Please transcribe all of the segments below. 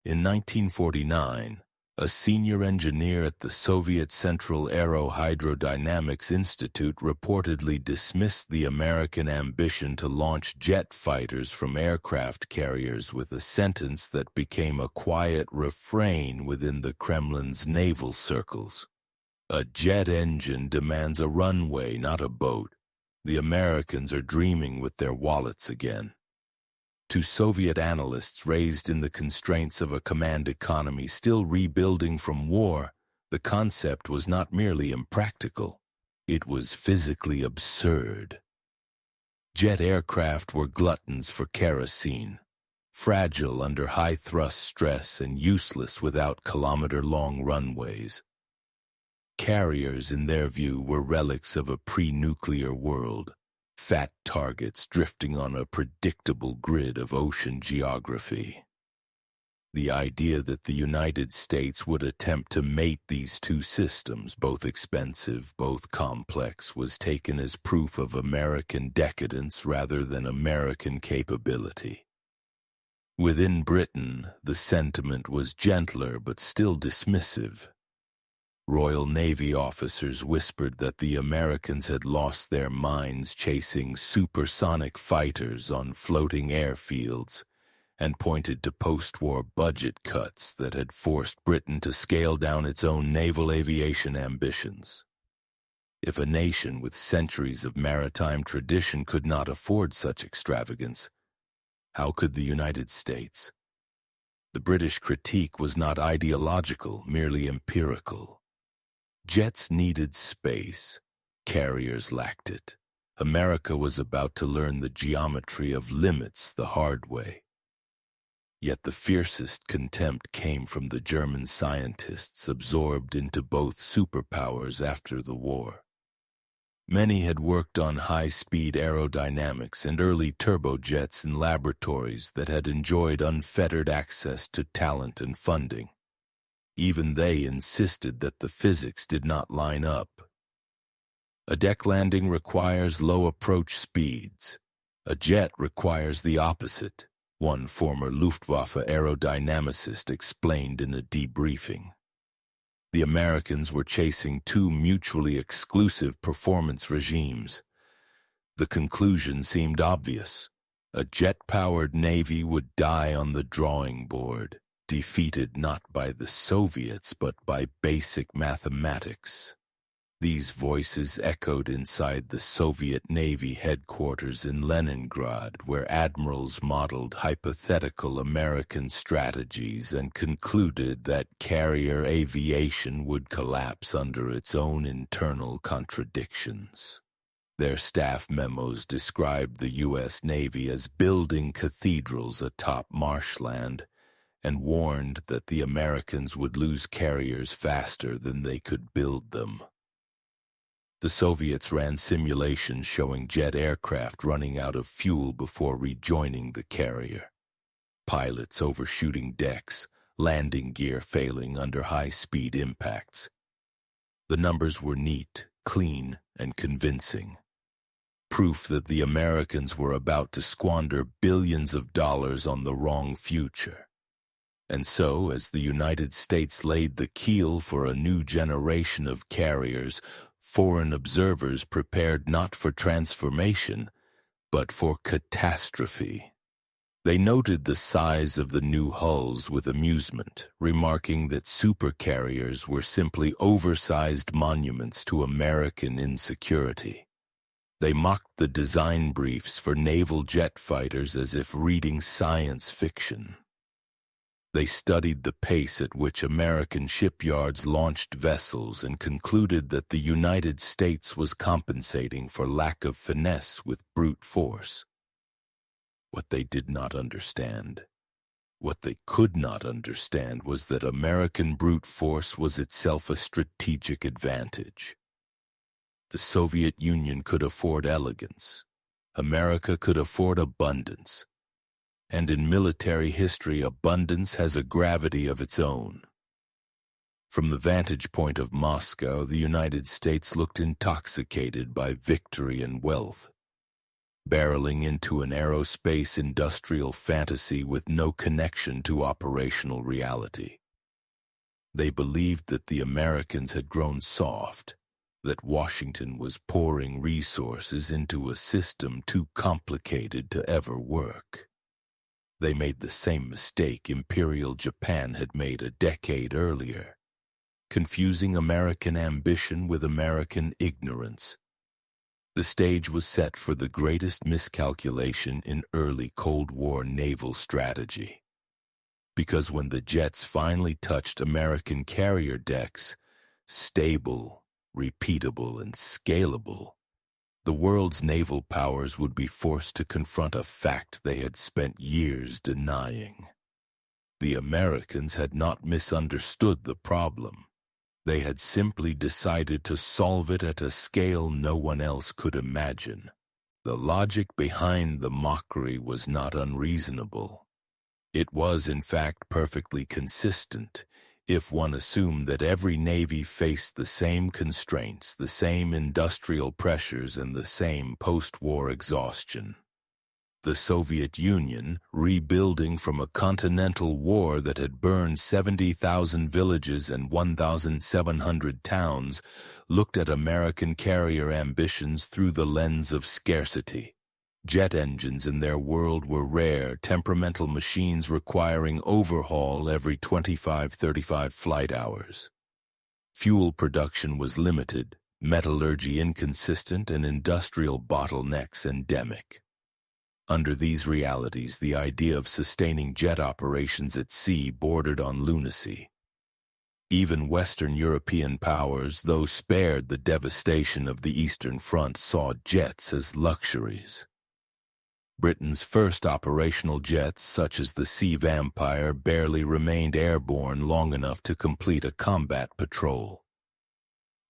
In 1949, a senior engineer at the Soviet Central Aerohydrodynamics Institute reportedly dismissed the American ambition to launch jet fighters from aircraft carriers with a sentence that became a quiet refrain within the Kremlin's naval circles. "A jet engine demands a runway, not a boat. The Americans are dreaming with their wallets again." To Soviet analysts raised in the constraints of a command economy still rebuilding from war, the concept was not merely impractical, it was physically absurd. Jet aircraft were gluttons for kerosene, fragile under high-thrust stress and useless without kilometer-long runways. Carriers, in their view, were relics of a pre-nuclear world, fat targets drifting on a predictable grid of ocean geography. The idea that the United States would attempt to mate these two systems, both expensive, both complex, was taken as proof of American decadence rather than American capability. Within Britain, the sentiment was gentler but still dismissive. Royal Navy officers whispered that the Americans had lost their minds chasing supersonic fighters on floating airfields and pointed to post-war budget cuts that had forced Britain to scale down its own naval aviation ambitions. If a nation with centuries of maritime tradition could not afford such extravagance, how could the United States? The British critique was not ideological, merely empirical. Jets needed space. Carriers lacked it. America was about to learn the geometry of limits the hard way. Yet the fiercest contempt came from the German scientists absorbed into both superpowers after the war. Many had worked on high-speed aerodynamics and early turbojets in laboratories that had enjoyed unfettered access to talent and funding. Even they insisted that the physics did not line up. A deck landing requires low approach speeds. A jet requires the opposite, one former Luftwaffe aerodynamicist explained in a debriefing. The Americans were chasing two mutually exclusive performance regimes. The conclusion seemed obvious. A jet-powered Navy would die on the drawing board, defeated not by the Soviets but by basic mathematics. These voices echoed inside the Soviet Navy headquarters in Leningrad, where admirals modeled hypothetical American strategies and concluded that carrier aviation would collapse under its own internal contradictions. Their staff memos described the USNavy as building cathedrals atop marshland, and warned that the Americans would lose carriers faster than they could build them. The Soviets ran simulations showing jet aircraft running out of fuel before rejoining the carrier. Pilots overshooting decks, landing gear failing under high-speed impacts. The numbers were neat, clean, and convincing. Proof that the Americans were about to squander billions of dollars on the wrong future. And so, as the United States laid the keel for a new generation of carriers, foreign observers prepared not for transformation, but for catastrophe. They noted the size of the new hulls with amusement, remarking that supercarriers were simply oversized monuments to American insecurity. They mocked the design briefs for naval jet fighters as if reading science fiction. They studied the pace at which American shipyards launched vessels and concluded that the United States was compensating for lack of finesse with brute force. What they did not understand, what they could not understand, was that American brute force was itself a strategic advantage. The Soviet Union could afford elegance. America could afford abundance. And in military history, abundance has a gravity of its own. From the vantage point of Moscow, the United States looked intoxicated by victory and wealth. barreling into an aerospace industrial fantasy with no connection to operational reality. They believed that the Americans had grown soft, that Washington was pouring resources into a system too complicated to ever work. They made the same mistake Imperial Japan had made a decade earlier, confusing American ambition with American ignorance. The stage was set for the greatest miscalculation in early Cold War naval strategy. Because when the jets finally touched American carrier decks, stable, repeatable, and scalable, the world's naval powers would be forced to confront a fact they had spent years denying. The Americans had not misunderstood the problem. They had simply decided to solve it at a scale no one else could imagine. The logic behind the mockery was not unreasonable. It was, in fact, perfectly consistent, if one assumed that every navy faced the same constraints, the same industrial pressures, and the same post-war exhaustion. The Soviet Union, rebuilding from a continental war that had burned 70,000 villages and 1,700 towns, looked at American carrier ambitions through the lens of scarcity. Jet engines in their world were rare, temperamental machines requiring overhaul every 25-35 flight hours. Fuel production was limited, metallurgy inconsistent, and industrial bottlenecks endemic. Under these realities, the idea of sustaining jet operations at sea bordered on lunacy. Even Western European powers, though spared the devastation of the Eastern Front, saw jets as luxuries. Britain's first operational jets, such as the Sea Vampire, barely remained airborne long enough to complete a combat patrol.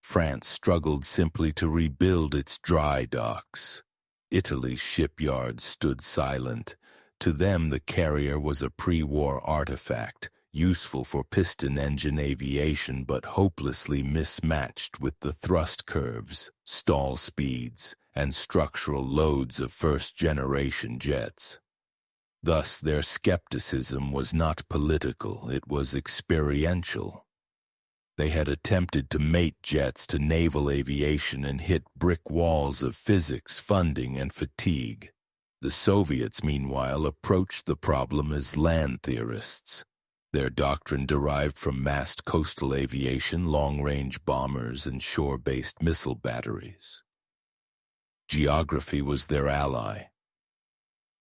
France struggled simply to rebuild its dry docks. Italy's shipyards stood silent. To them, the carrier was a pre-war artifact, useful for piston engine aviation but hopelessly mismatched with the thrust curves, stall speeds, and structural loads of first-generation jets. Thus, their skepticism was not political, it was experiential. They had attempted to mate jets to naval aviation and hit brick walls of physics, funding, and fatigue. The Soviets, meanwhile, approached the problem as land theorists. Their doctrine derived from massed coastal aviation, long-range bombers, and shore-based missile batteries. Geography was their ally.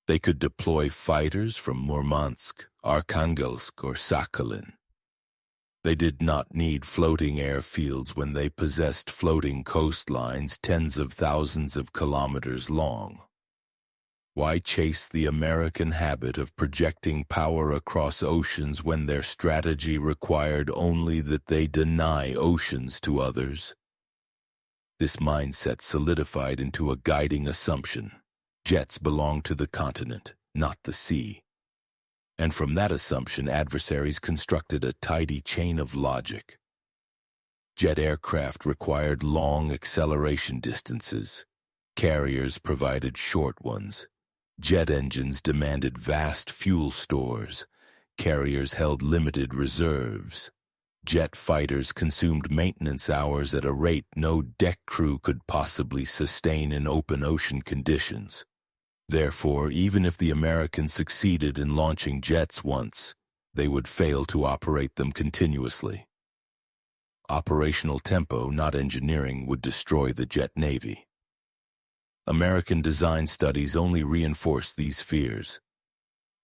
They could deploy fighters from Murmansk, Arkhangelsk, or Sakhalin. They did not need floating airfields when they possessed floating coastlines tens of thousands of kilometers long. Why chase the American habit of projecting power across oceans when their strategy required only that they deny oceans to others? This mindset solidified into a guiding assumption. Jets belong to the continent, not the sea. And from that assumption, adversaries constructed a tidy chain of logic. Jet aircraft required long acceleration distances. Carriers provided short ones. Jet engines demanded vast fuel stores. Carriers held limited reserves. Jet fighters consumed maintenance hours at a rate no deck crew could possibly sustain in open ocean conditions. Therefore, even if the Americans succeeded in launching jets once, they would fail to operate them continuously. Operational tempo, not engineering, would destroy the jet navy. American design studies only reinforced these fears.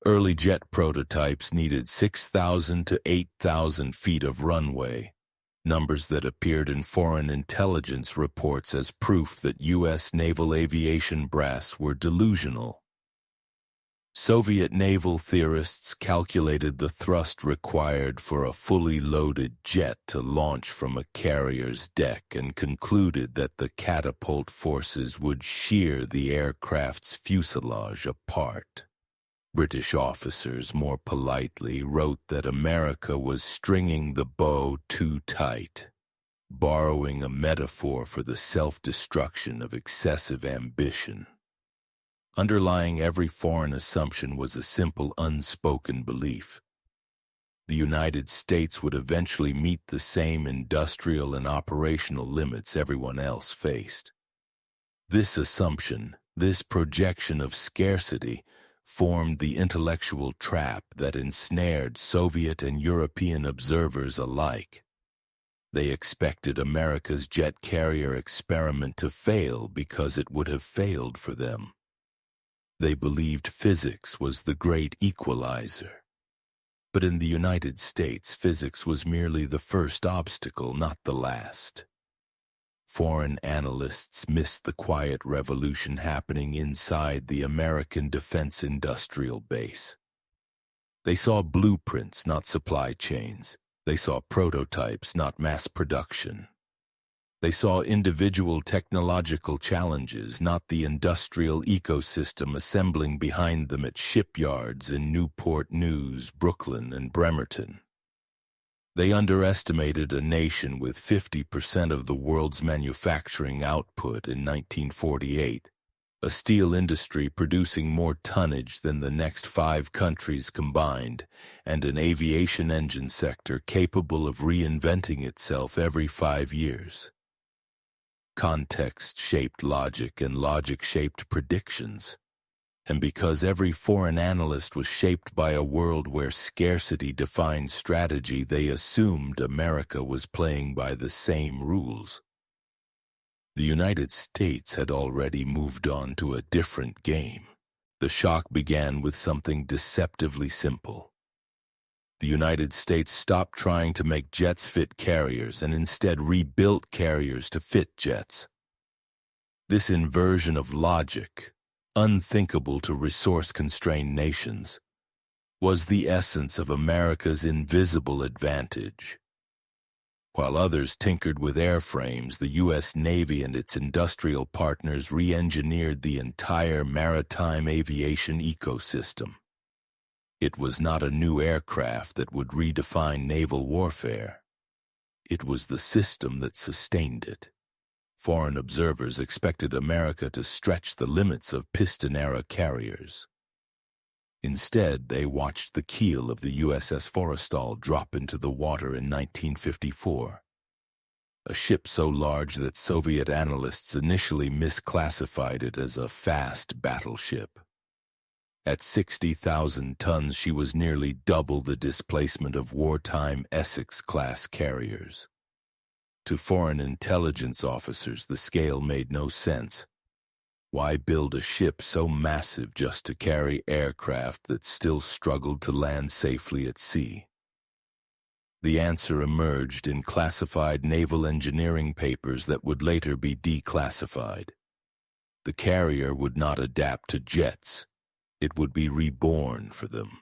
Early jet prototypes needed 6,000 to 8,000 feet of runway, numbers that appeared in foreign intelligence reports as proof that U.S. naval aviation brass were delusional. Soviet naval theorists calculated the thrust required for a fully loaded jet to launch from a carrier's deck and concluded that the catapult forces would shear the aircraft's fuselage apart. British officers, more politely, wrote that America was stringing the bow too tight, borrowing a metaphor for the self-destruction of excessive ambition. Underlying every foreign assumption was a simple unspoken belief. The United States would eventually meet the same industrial and operational limits everyone else faced. This assumption, this projection of scarcity, formed the intellectual trap that ensnared Soviet and European observers alike. They expected America's jet carrier experiment to fail because it would have failed for them. They believed physics was the great equalizer. But in the United States, physics was merely the first obstacle, not the last. Foreign analysts missed the quiet revolution happening inside the American defense industrial base. They saw blueprints, not supply chains. They saw prototypes, not mass production. They saw individual technological challenges, not the industrial ecosystem assembling behind them at shipyards in Newport News, Brooklyn, and Bremerton. They underestimated a nation with 50% of the world's manufacturing output in 1948, a steel industry producing more tonnage than the next 5 countries combined, and an aviation engine sector capable of reinventing itself every 5 years. Context shaped logic, and logic shaped predictions. And because every foreign analyst was shaped by a world where scarcity defined strategy, they assumed America was playing by the same rules. The United States had already moved on to a different game. The shock began with something deceptively simple. The United States stopped trying to make jets fit carriers and instead rebuilt carriers to fit jets. This inversion of logic, unthinkable to resource-constrained nations, was the essence of America's invisible advantage. While others tinkered with airframes, the USNavy and its industrial partners re-engineered the entire maritime aviation ecosystem. It was not a new aircraft that would redefine naval warfare. It was the system that sustained it. Foreign observers expected America to stretch the limits of piston-era carriers. Instead, they watched the keel of the USS Forrestal drop into the water in 1954. A ship so large that Soviet analysts initially misclassified it as a fast battleship. At 60,000 tons, she was nearly double the displacement of wartime Essex-class carriers. To foreign intelligence officers, the scale made no sense. Why build a ship so massive just to carry aircraft that still struggled to land safely at sea? The answer emerged in classified naval engineering papers that would later be declassified. The carrier would not adapt to jets. It would be reborn for them.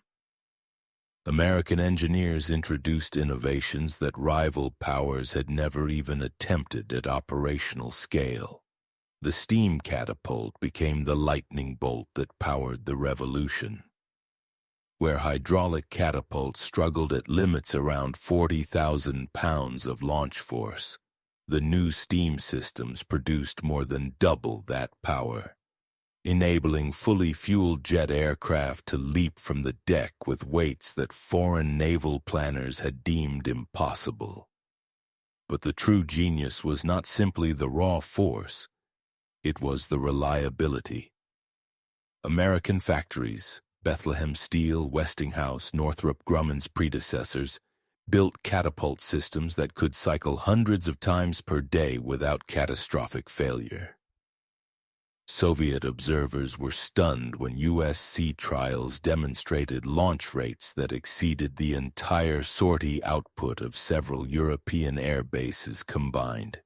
American engineers introduced innovations that rival powers had never even attempted at operational scale. The steam catapult became the lightning bolt that powered the revolution. Where hydraulic catapults struggled at limits around 40,000 pounds of launch force, the new steam systems produced more than double that power, enabling fully fueled jet aircraft to leap from the deck with weights that foreign naval planners had deemed impossible. But the true genius was not simply the raw force, it was the reliability. American factories, Bethlehem Steel, Westinghouse, Northrop Grumman's predecessors, built catapult systems that could cycle hundreds of times per day without catastrophic failure. Soviet observers were stunned when U.S. sea trials demonstrated launch rates that exceeded the entire sortie output of several European air bases combined.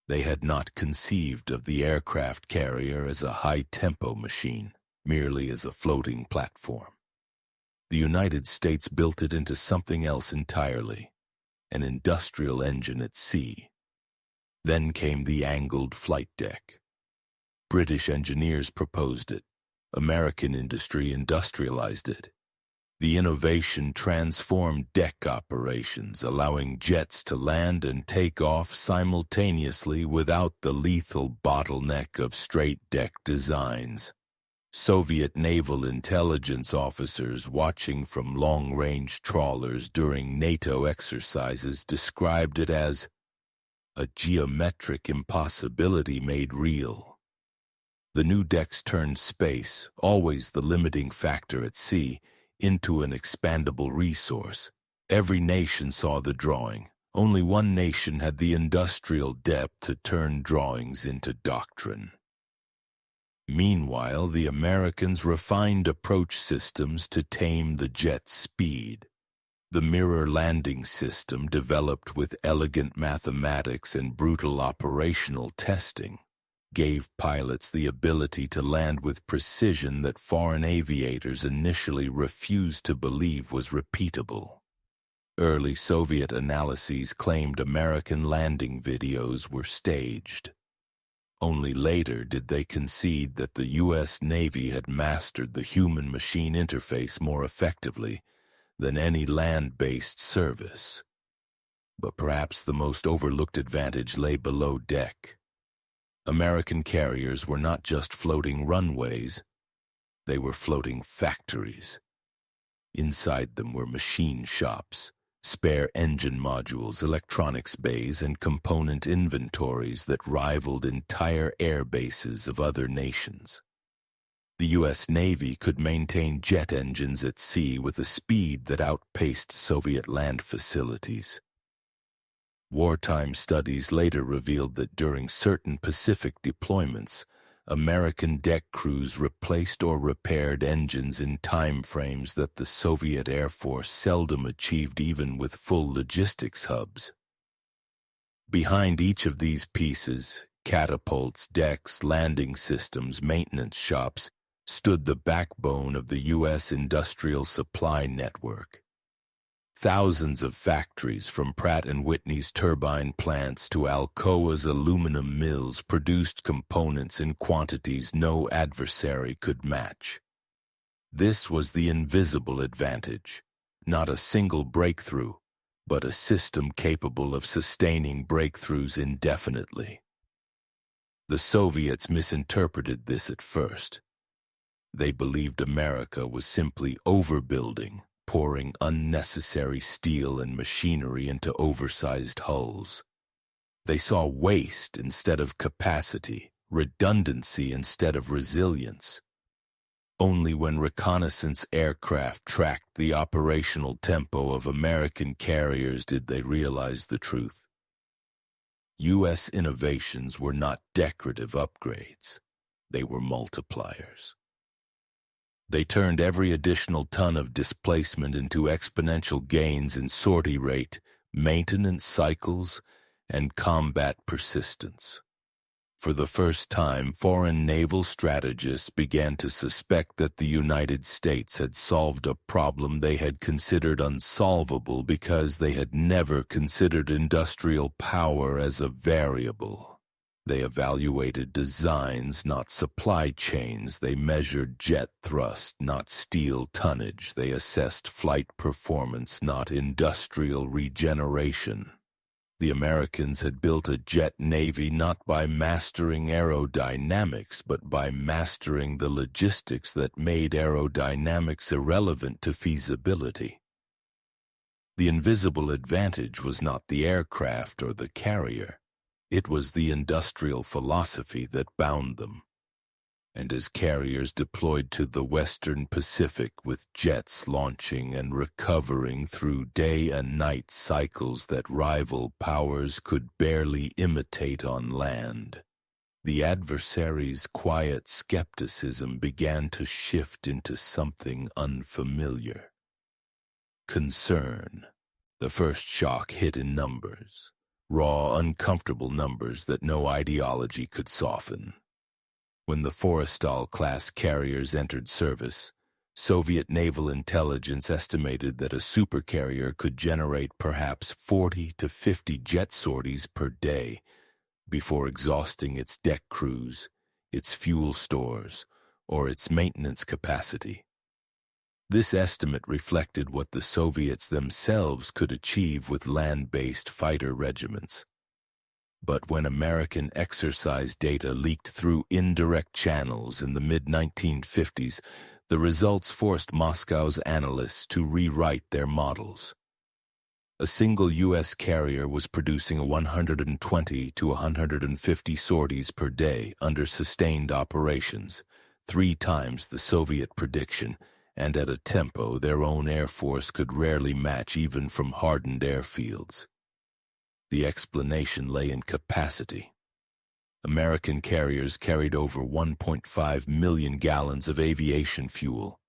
They had not conceived of the aircraft carrier as a high-tempo machine, merely as a floating platform. The United States built it into something else entirely, an industrial engine at sea. Then came the angled flight deck. British engineers proposed it. American industry industrialized it. The innovation transformed deck operations, allowing jets to land and take off simultaneously without the lethal bottleneck of straight deck designs. Soviet naval intelligence officers watching from long-range trawlers during NATO exercises described it as a geometric impossibility made real. The new decks turned space, always the limiting factor at sea, into an expandable resource. Every nation saw the drawing. Only one nation had the industrial depth to turn drawings into doctrine. Meanwhile, the Americans refined approach systems to tame the jet's speed. The mirror landing system, developed with elegant mathematics and brutal operational testing, gave pilots the ability to land with precision that foreign aviators initially refused to believe was repeatable. Early Soviet analyses claimed American landing videos were staged. Only later did they concede that the USNavy had mastered the human-machine interface more effectively than any land-based service. But perhaps the most overlooked advantage lay below deck. American carriers were not just floating runways, they were floating factories. Inside them were machine shops, spare engine modules, electronics bays, and component inventories that rivaled entire air bases of other nations. The U.S. Navy could maintain jet engines at sea with a speed that outpaced Soviet land facilities. Wartime studies later revealed that during certain Pacific deployments, American deck crews replaced or repaired engines in time frames that the Soviet Air Force seldom achieved even with full logistics hubs. Behind each of these pieces, catapults, decks, landing systems, maintenance shops, stood the backbone of the U.S. industrial supply network. Thousands of factories, from Pratt & Whitney's turbine plants to Alcoa's aluminum mills, produced components in quantities no adversary could match. This was the invisible advantage, not a single breakthrough, but a system capable of sustaining breakthroughs indefinitely. The Soviets misinterpreted this at first. They believed America was simply overbuilding, pouring unnecessary steel and machinery into oversized hulls. They saw waste instead of capacity, redundancy instead of resilience. Only when reconnaissance aircraft tracked the operational tempo of American carriers did they realize the truth. U.S. innovations were not decorative upgrades. They were multipliers. They turned every additional ton of displacement into exponential gains in sortie rate, maintenance cycles, and combat persistence. For the first time, foreign naval strategists began to suspect that the United States had solved a problem they had considered unsolvable because they had never considered industrial power as a variable. They evaluated designs, not supply chains. They measured jet thrust, not steel tonnage. They assessed flight performance, not industrial regeneration. The Americans had built a jet navy not by mastering aerodynamics, but by mastering the logistics that made aerodynamics irrelevant to feasibility. The invisible advantage was not the aircraft or the carrier. It was the industrial philosophy that bound them. And as carriers deployed to the Western Pacific with jets launching and recovering through day and night cycles that rival powers could barely imitate on land, the adversary's quiet skepticism began to shift into something unfamiliar. Concern. The first shock hit in numbers. Raw, uncomfortable numbers that no ideology could soften. When the Forrestal-class carriers entered service, Soviet naval intelligence estimated that a supercarrier could generate perhaps 40 to 50 jet sorties per day before exhausting its deck crews, its fuel stores, or its maintenance capacity. This estimate reflected what the Soviets themselves could achieve with land-based fighter regiments. But when American exercise data leaked through indirect channels in the mid-1950s, the results forced Moscow's analysts to rewrite their models. A single U.S. carrier was producing 120 to 150 sorties per day under sustained operations, 3 times the Soviet prediction, and at a tempo their own Air Force could rarely match even from hardened airfields. The explanation lay in capacity. American carriers carried over 1.5 million gallons of aviation fuel,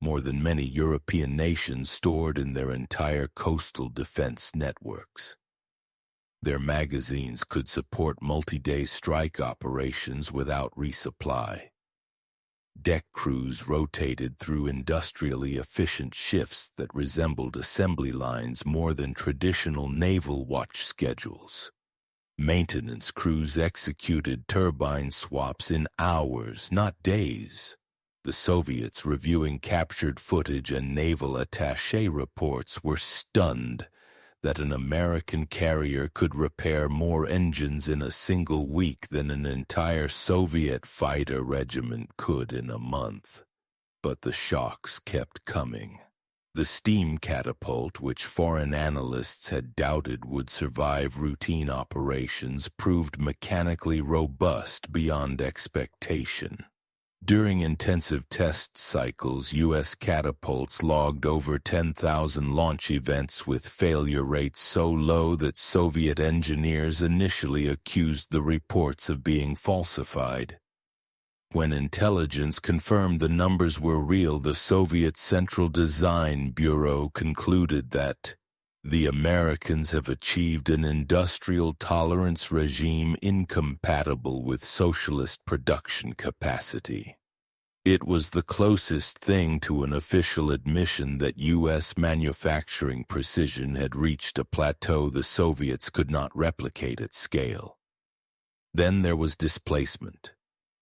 more than many European nations stored in their entire coastal defense networks. Their magazines could support multi-day strike operations without resupply. Deck crews rotated through industrially efficient shifts that resembled assembly lines more than traditional naval watch schedules. Maintenance crews executed turbine swaps in hours, not days. The Soviets, reviewing captured footage and naval attaché reports, were stunned that an American carrier could repair more engines in a single week than an entire Soviet fighter regiment could in a month. But the shocks kept coming. The steam catapult, which foreign analysts had doubted would survive routine operations, proved mechanically robust beyond expectation. During intensive test cycles, U.S. catapults logged over 10,000 launch events with failure rates so low that Soviet engineers initially accused the reports of being falsified. When intelligence confirmed the numbers were real, the Soviet Central Design Bureau concluded that the Americans have achieved an industrial tolerance regime incompatible with socialist production capacity. It was the closest thing to an official admission that U.S. manufacturing precision had reached a plateau the Soviets could not replicate at scale. Then there was displacement.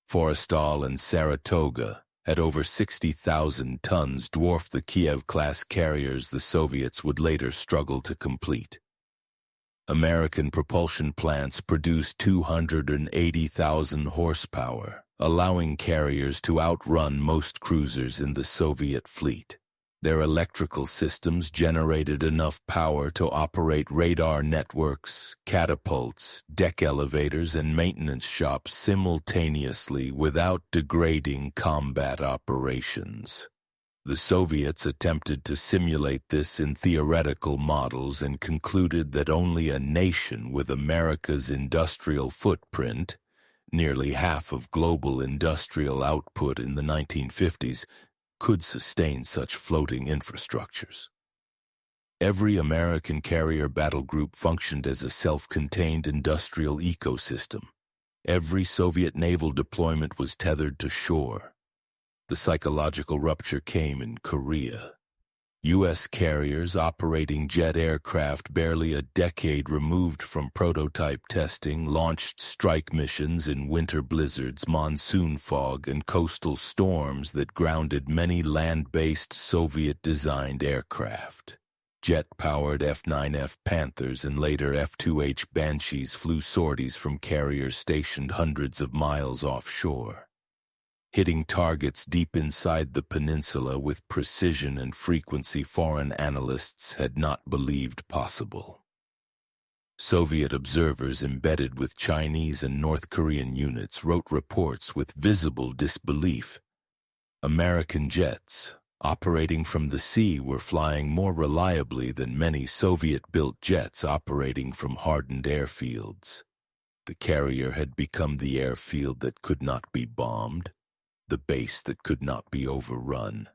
Forrestal and Saratoga, at over 60,000 tons, dwarfed the Kiev-class carriers the Soviets would later struggle to complete. American propulsion plants produced 280,000 horsepower, allowing carriers to outrun most cruisers in the Soviet fleet. Their electrical systems generated enough power to operate radar networks, catapults, deck elevators, and maintenance shops simultaneously without degrading combat operations. The Soviets attempted to simulate this in theoretical models and concluded that only a nation with America's industrial footprint, nearly half of global industrial output in the 1950s, could sustain such floating infrastructures. Every American carrier battle group functioned as a self-contained industrial ecosystem. Every Soviet naval deployment was tethered to shore. The psychological rupture came in Korea. U.S. carriers operating jet aircraft barely a decade removed from prototype testing launched strike missions in winter blizzards, monsoon fog, and coastal storms that grounded many land-based Soviet-designed aircraft. Jet-powered F-9F Panthers and later F-2H Banshees flew sorties from carriers stationed hundreds of miles offshore, hitting targets deep inside the peninsula with precision and frequency foreign analysts had not believed possible. Soviet observers embedded with Chinese and North Korean units wrote reports with visible disbelief. American jets, operating from the sea, were flying more reliably than many Soviet-built jets operating from hardened airfields. The carrier had become the airfield that could not be bombed, the base that could not be overrun,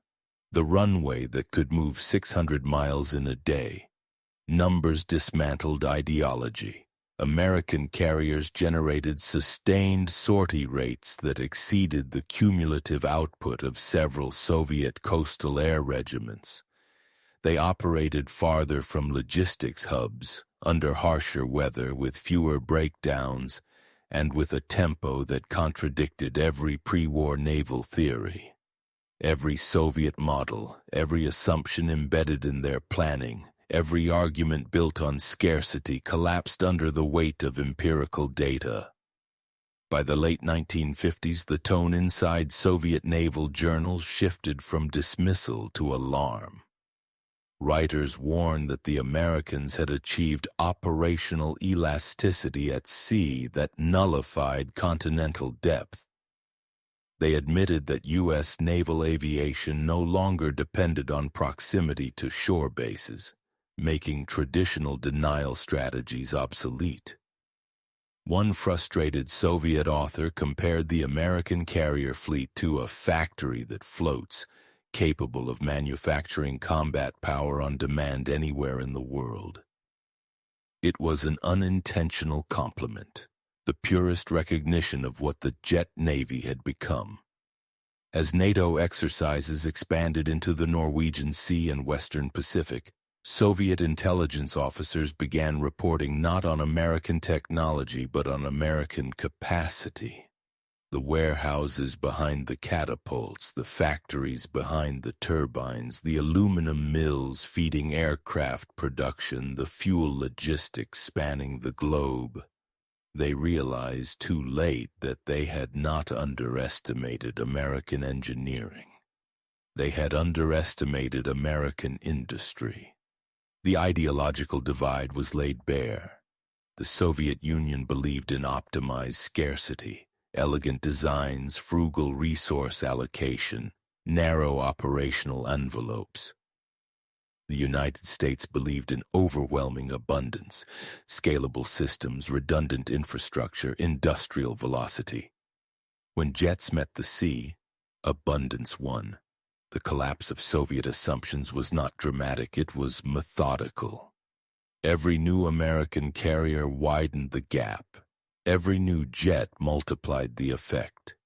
the runway that could move 600 miles in a day. Numbers dismantled ideology. American carriers generated sustained sortie rates that exceeded the cumulative output of several Soviet coastal air regiments. They operated farther from logistics hubs, under harsher weather with fewer breakdowns, and with a tempo that contradicted every pre-war naval theory. Every Soviet model, every assumption embedded in their planning, every argument built on scarcity collapsed under the weight of empirical data. By the late 1950s, the tone inside Soviet naval journals shifted from dismissal to alarm. Writers warned that the Americans had achieved operational elasticity at sea that nullified continental depth. They admitted that U.S. naval aviation no longer depended on proximity to shore bases, making traditional denial strategies obsolete. One frustrated Soviet author compared the American carrier fleet to a factory that floats, capable of manufacturing combat power on demand anywhere in the world. It was an unintentional compliment, the purest recognition of what the jet navy had become. As NATO exercises expanded into the Norwegian Sea and Western Pacific, Soviet intelligence officers began reporting not on American technology but on American capacity. The warehouses behind the catapults, the factories behind the turbines, the aluminum mills feeding aircraft production, the fuel logistics spanning the globe. They realized too late that they had not underestimated American engineering. They had underestimated American industry. The ideological divide was laid bare. The Soviet Union believed in optimized scarcity, elegant designs, frugal resource allocation, narrow operational envelopes. The United States believed in overwhelming abundance, scalable systems, redundant infrastructure, industrial velocity. When jets met the sea, abundance won. The collapse of Soviet assumptions was not dramatic, it was methodical. Every new American carrier widened the gap. Every new jet multiplied the effect.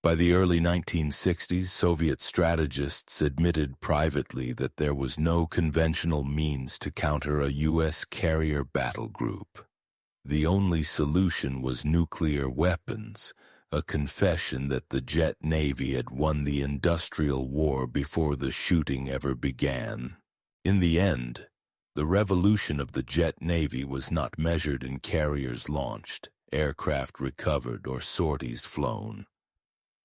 By the early 1960s, Soviet strategists admitted privately that there was no conventional means to counter a U.S. carrier battle group. The only solution was nuclear weapons, a confession that the jet navy had won the industrial war before the shooting ever began. In the end, the revolution of the jet navy was not measured in carriers launched, aircraft recovered, or sorties flown,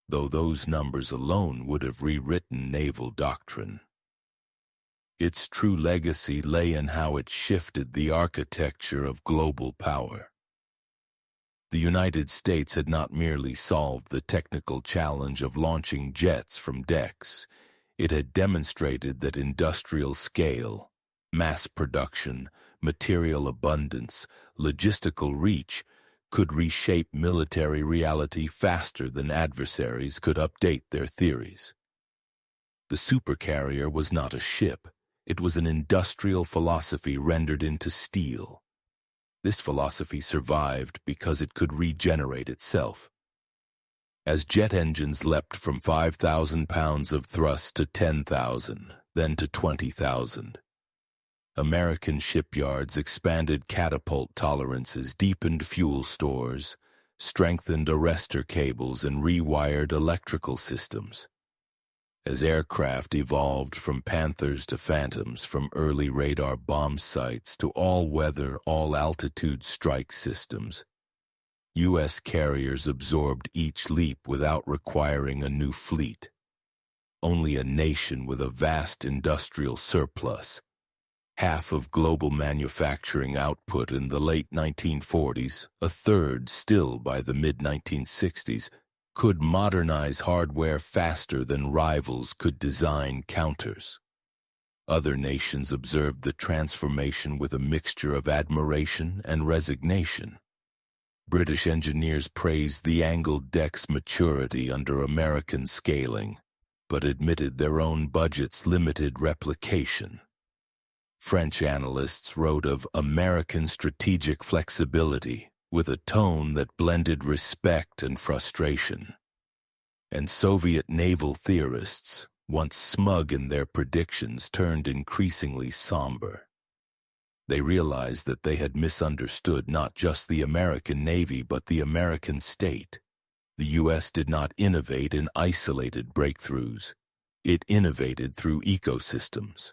though those numbers alone would have rewritten naval doctrine. Its true legacy lay in how it shifted the architecture of global power. The United States had not merely solved the technical challenge of launching jets from decks. It had demonstrated that industrial scale, mass production, material abundance, logistical reach could reshape military reality faster than adversaries could update their theories. The supercarrier was not a ship. It was an industrial philosophy rendered into steel. This philosophy survived because it could regenerate itself. As jet engines leapt from 5,000 pounds of thrust to 10,000, then to 20,000, American shipyards expanded catapult tolerances, deepened fuel stores, strengthened arrestor cables, and rewired electrical systems. As aircraft evolved from Panthers to Phantoms, from early radar bomb sites to all-weather, all-altitude strike systems, U.S. carriers absorbed each leap without requiring a new fleet. Only a nation with a vast industrial surplus, half of global manufacturing output in the late 1940s, a third still by the mid-1960s, could modernize hardware faster than rivals could design counters. Other nations observed the transformation with a mixture of admiration and resignation. British engineers praised the angled deck's maturity under American scaling, but admitted their own budgets limited replication. French analysts wrote of American strategic flexibility with a tone that blended respect and frustration. And Soviet naval theorists, once smug in their predictions, turned increasingly somber. They realized that they had misunderstood not just the American Navy but the American state. The U.S. did not innovate in isolated breakthroughs. It innovated through ecosystems.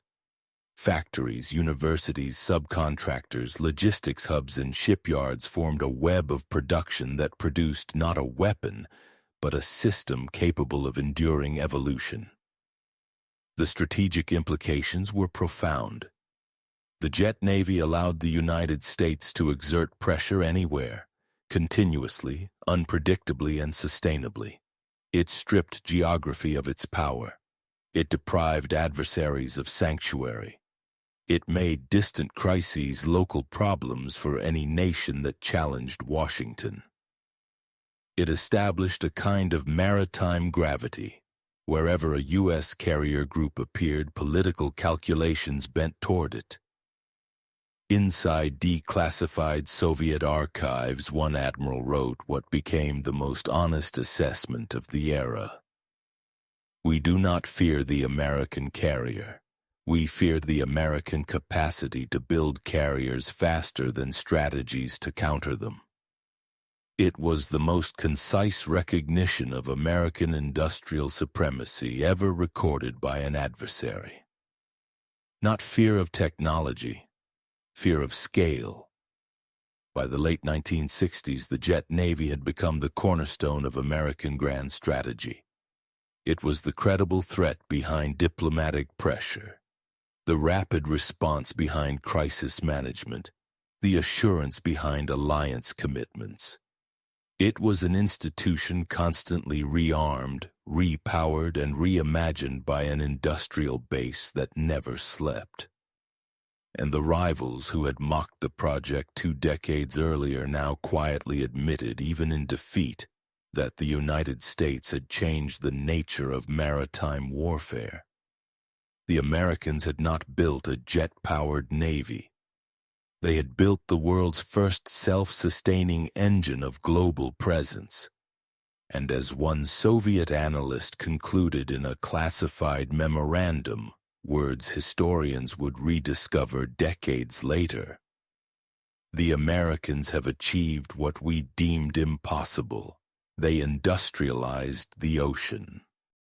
Factories, universities, subcontractors, logistics hubs, and shipyards formed a web of production that produced not a weapon, but a system capable of enduring evolution. The strategic implications were profound. The jet navy allowed the United States to exert pressure anywhere, continuously, unpredictably, and sustainably. It stripped geography of its power. It deprived adversaries of sanctuary. It made distant crises local problems for any nation that challenged Washington. It established a kind of maritime gravity. Wherever a U.S. carrier group appeared, political calculations bent toward it. Inside declassified Soviet archives, one admiral wrote what became the most honest assessment of the era. "We do not fear the American carrier. We fear the American capacity to build carriers faster than strategies to counter them." It was the most concise recognition of American industrial supremacy ever recorded by an adversary. Not fear of technology, fear of scale. By the late 1960s, the jet navy had become the cornerstone of American grand strategy. It was the credible threat behind diplomatic pressure, the rapid response behind crisis management, the assurance behind alliance commitments. It was an institution constantly rearmed, repowered, and reimagined by an industrial base that never slept. And the rivals who had mocked the project 2 decades earlier now quietly admitted, even in defeat, that the United States had changed the nature of maritime warfare. The Americans had not built a jet-powered navy. They had built the world's first self-sustaining engine of global presence. And as one Soviet analyst concluded in a classified memorandum, words historians would rediscover decades later, "The Americans have achieved what we deemed impossible. They industrialized the ocean."